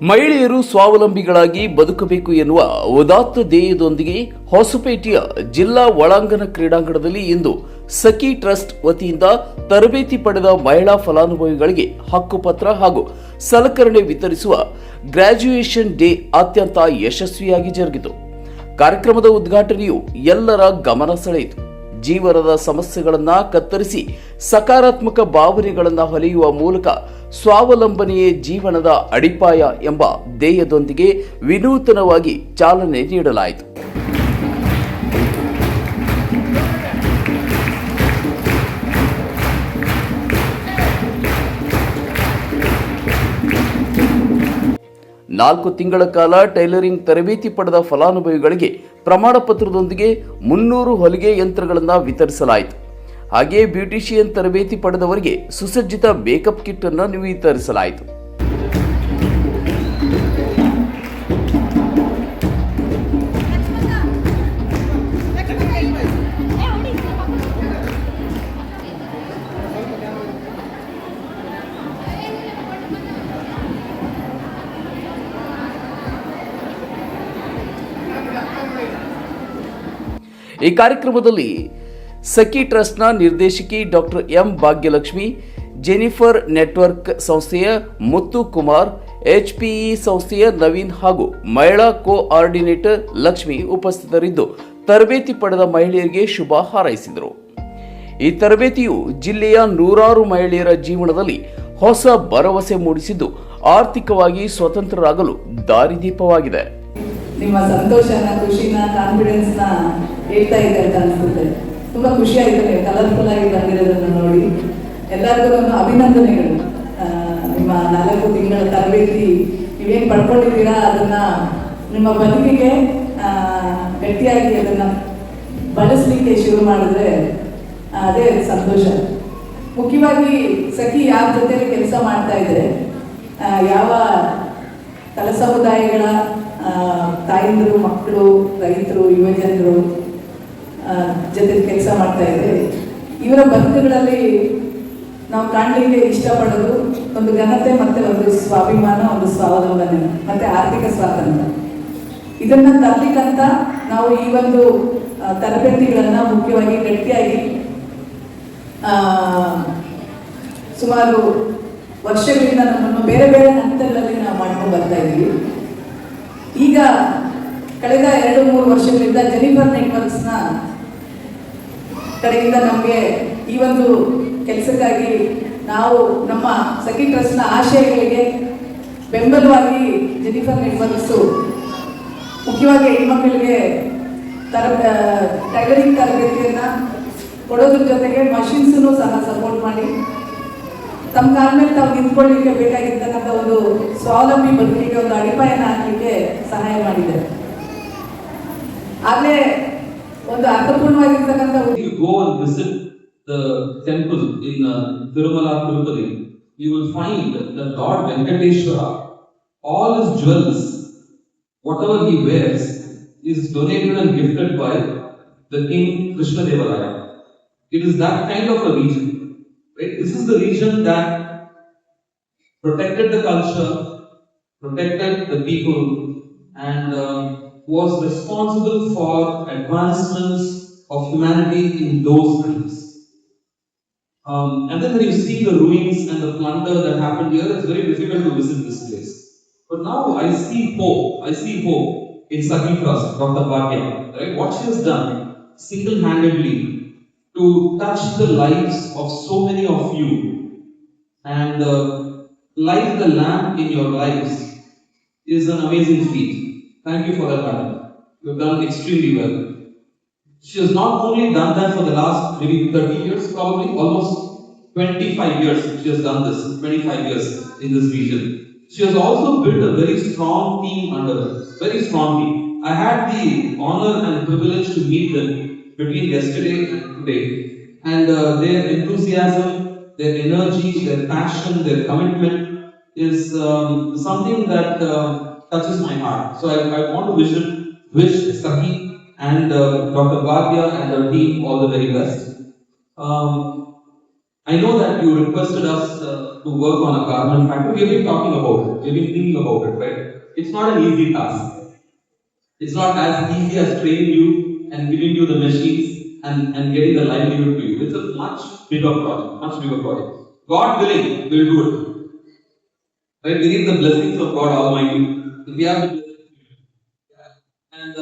ಮಹಿಳೆಯರು ಸ್ವಾವಲಂಬಿಗಳಾಗಿ ಬದುಕಬೇಕು ಎನ್ನುವ ಉದಾತ್ತ ಧ್ಯೇಯದೊಂದಿಗೆ ಹೊಸಪೇಟೆಯ ಜಿಲ್ಲಾ ಒಳಾಂಗಣ ಕ್ರೀಡಾಂಗಣದಲ್ಲಿ ಇಂದು ಸಖಿ ಟ್ರಸ್ಟ್ ವತಿಯಿಂದ ತರಬೇತಿ ಪಡೆದ ಮಹಿಳಾ ಫಲಾನುಭವಿಗಳಿಗೆ ಹಕ್ಕುಪತ್ರ ಹಾಗೂ ಸಲಕರಣೆ ವಿತರಿಸುವ ಗ್ರಾಜ್ಯುಯೇಷನ್ ಡೇ ಅತ್ಯಂತ ಯಶಸ್ವಿಯಾಗಿ ಜರುಗಿತು. ಕಾರ್ಯಕ್ರಮದ ಉದ್ಘಾಟನೆಯು ಎಲ್ಲರ ಗಮನ ಸೆಳೆಯಿತು. ಜೀವನದ ಸಮಸ್ಯೆಗಳನ್ನು ಕತ್ತರಿಸಿ ಸಕಾರಾತ್ಮಕ ಭಾವನೆಗಳನ್ನು ಹೊಲೆಯುವ ಮೂಲಕ ಸ್ವಾವಲಂಬನೆಯೇ ಜೀವನದ ಅಡಿಪಾಯ ಎಂಬ ಧ್ಯೇಯದೊಂದಿಗೆ ವಿನೂತನವಾಗಿ ಚಾಲನೆ ನೀಡಲಾಯಿತು. ನಾಲ್ಕು ತಿಂಗಳ ಕಾಲ ಟೈಲರಿಂಗ್ ತರಬೇತಿ ಪಡೆದ ಫಲಾನುಭವಿಗಳಿಗೆ ಪ್ರಮಾಣ ಪತ್ರದೊಂದಿಗೆ 300 ಹೊಲಿಗೆ ಯಂತ್ರಗಳನ್ನು ವಿತರಿಸಲಾಯಿತು. ಹಾಗೆಯೇ ಬ್ಯೂಟಿಷಿಯನ್ ತರಬೇತಿ ಪಡೆದವರಿಗೆ ಸುಸಜ್ಜಿತ ಮೇಕಪ್ ಕಿಟ್ ಅನ್ನು ವಿತರಿಸಲಾಯಿತು. ಈ ಕಾರ್ಯಕ್ರಮದಲ್ಲಿ ಸಖಿ ಟ್ರಸ್ಟ್ನ ನಿರ್ದೇಶಕಿ doctor M Bhagyalakshmi, Jennifer network ಸಂಸ್ಥೆಯ ಮುತ್ತು ಕುಮಾರ್, HPE ಸಂಸ್ಥೆಯ ನವೀನ್ ಹಾಗೂ ಮಹಿಳಾ ಕೋಆರ್ಡಿನೇಟರ್ ಲಕ್ಷ್ಮಿ ಉಪಸ್ಥಿತರಿದ್ದು ತರಬೇತಿ ಪಡೆದ ಮಹಿಳೆಯರಿಗೆ ಶುಭ ಹಾರೈಸಿದರು. ಈ ತರಬೇತಿಯು ಜಿಲ್ಲೆಯ ನೂರಾರು ಮಹಿಳೆಯರ ಜೀವನದಲ್ಲಿ ಹೊಸ ಭರವಸೆ ಮೂಡಿಸಿದ್ದು ಆರ್ಥಿಕವಾಗಿ ಸ್ವತಂತ್ರರಾಗಲು ದಾರಿದೀಪವಾಗಿದೆ. ನಿಮ್ಮ ಸಂತೋಷನ, ಖುಷಿನ, ಕಾನ್ಫಿಡೆನ್ಸ್ ನ ಹೇಳ್ತಾ ಇದೆ ಅಂತ ಅನ್ಸುತ್ತೆ. ತುಂಬಾ ಖುಷಿ ಆಯ್ತು ನೀವು ಕಲರ್ಫುಲ್ ಆಗಿ ಬಂದಿರೋದನ್ನ ನೋಡಿ. ಎಲ್ಲರಿಗೂ ಅಭಿನಂದನೆಗಳು. ನಿಮ್ಮ 4 ತಿಂಗಳ ತರಬೇತಿ ನೀವೇನು ಪಡ್ಕೊಂಡಿದ್ದೀರಾ ಅದನ್ನ ನಿಮ್ಮ ಬದುಕಿಗೆ ಗಟ್ಟಿಯಾಗಿ ಅದನ್ನ ಬಳಸಲಿಕ್ಕೆ ಶುರು ಮಾಡಿದ್ರೆ ಅದೇ ಸಂತೋಷ. ಮುಖ್ಯವಾಗಿ ಸಖಿ ಯಾರ ಜೊತೆಲಿ ಕೆಲಸ ಮಾಡ್ತಾ ಇದೆ, ಯಾವ ಕಲ ಸಮುದಾಯಗಳ ತಾಯಂದಿರು, ಮಕ್ಕಳು, ರೈತರು, ಯುವಜನರು ಜೊತೆ ಕೆಲಸ ಮಾಡ್ತಾ ಇದೆ. ಇವರ ಬದುಕುಗಳಲ್ಲಿ ನಾವು ಕಾಣಲಿಕ್ಕೆ ಇಷ್ಟಪಡೋದು ಒಂದು ಘನತೆ, ಮತ್ತೆ ಒಂದು ಸ್ವಾಭಿಮಾನ, ಒಂದು ಸ್ವಾವಲಂಬನೆ, ಮತ್ತೆ ಆರ್ಥಿಕ ಸ್ವಾತಂತ್ರ್ಯ. ಇದನ್ನ ತರಲಿಕ್ಕಂತ ನಾವು ಈ ಒಂದು ತರಬೇತಿಗಳನ್ನ ಮುಖ್ಯವಾಗಿ ಗಟ್ಟಿಯಾಗಿ ಸುಮಾರು ವರ್ಷಗಳಿಂದ ನಮ್ಮನ್ನು ಬೇರೆ ಬೇರೆ ಹಂತಗಳಲ್ಲಿ ನಾವು ಮಾಡ್ಕೊಂಡು ಬರ್ತಾ ಇದ್ದೀವಿ. ಈಗ ಕಳೆದ 2-3 ವರ್ಷಗಳಿಂದ ಜೆನಿಫರ್ ನೆಟ್ವರ್ಕ್ಸ್ನ ಕಡೆಯಿಂದ ನಮಗೆ ಈ ಒಂದು ಕೆಲಸಕ್ಕಾಗಿ ನಾವು ನಮ್ಮ ಸಖಿ ಟ್ರಸ್ಟ್ನ ಆಶಯಗಳಿಗೆ ಬೆಂಬಲವಾಗಿ ಜೆನಿಫರ್ ನೆಟ್ವರ್ಕ್ಸು ಮುಖ್ಯವಾಗಿ ಹೆಣ್ಮಕ್ಳಿಗೆ ಟೈಲರಿಂಗ್ ತರಬೇತಿಯನ್ನು ಕೊಡೋದ್ರ ಜೊತೆಗೆ ಮಷಿನ್ಸನ್ನು ಸಹ ಸಪೋರ್ಟ್ ಮಾಡಿ ತಮ್ಮ ಕಾಲ ಮೇಲೆ ತಾವು ನಿಂತ್ಕೊಳ್ಳಿಕ್ಕೆ ಬೇಕಾಗಿರ್ತಕ್ಕಂಥ ಒಂದು ಸ್ವಾವಲಂಬಿ ಬದುಕಿಗೆ ಒಂದು ಅಡಿಪಾಯನ ಹಾಕಲಿಕ್ಕೆ ಸಹಾಯ ಮಾಡಿದೆ. ಆಗಲೇ ಒಂದು ಅರ್ಥಪೂರ್ಣವಾಗಿರ್ತಕ್ಕಂಥ go and visit the temple in Tirumala Tirupati, you will find that Lord Venkateshwara, all his jewels, whatever he wears, is donated and gifted by the king Krishna Devaraya. It is that kind of a region. Right? This is the region that protected the culture, protected the people, and was responsible for advancements of humanity in those times. And then when you see the ruins and the plunder that happened here, it's very difficult to visit this place. But now I see hope in Saki Trust, Dr. Bhagya, right? What she has done single-handedly to touch the lives of so many of you and light the lamp in your lives is an amazing feat. Thank you for that, madam. You have done extremely well. She has not only done that for the last maybe 30 years, probably almost 25 years she has done this, 25 years in this region. She has also built a very strong team under her, very strong team. I had the honor and privilege to meet them between yesterday and today, and their enthusiasm, their energy, their passion, their commitment is something that touches my heart. So I want to wish Saki and Dr. Bhagya and her team all the very best. I know that you requested us to work on a garment factory. We've been talking about it. We've been thinking about it, right? It's not an easy task. It's not as easy as training you and giving you the machines and getting the livelihood to you. It's a much bigger project, much bigger project. God willing, we'll do it. Right? We need the blessings of God Almighty. If we have the blessings, and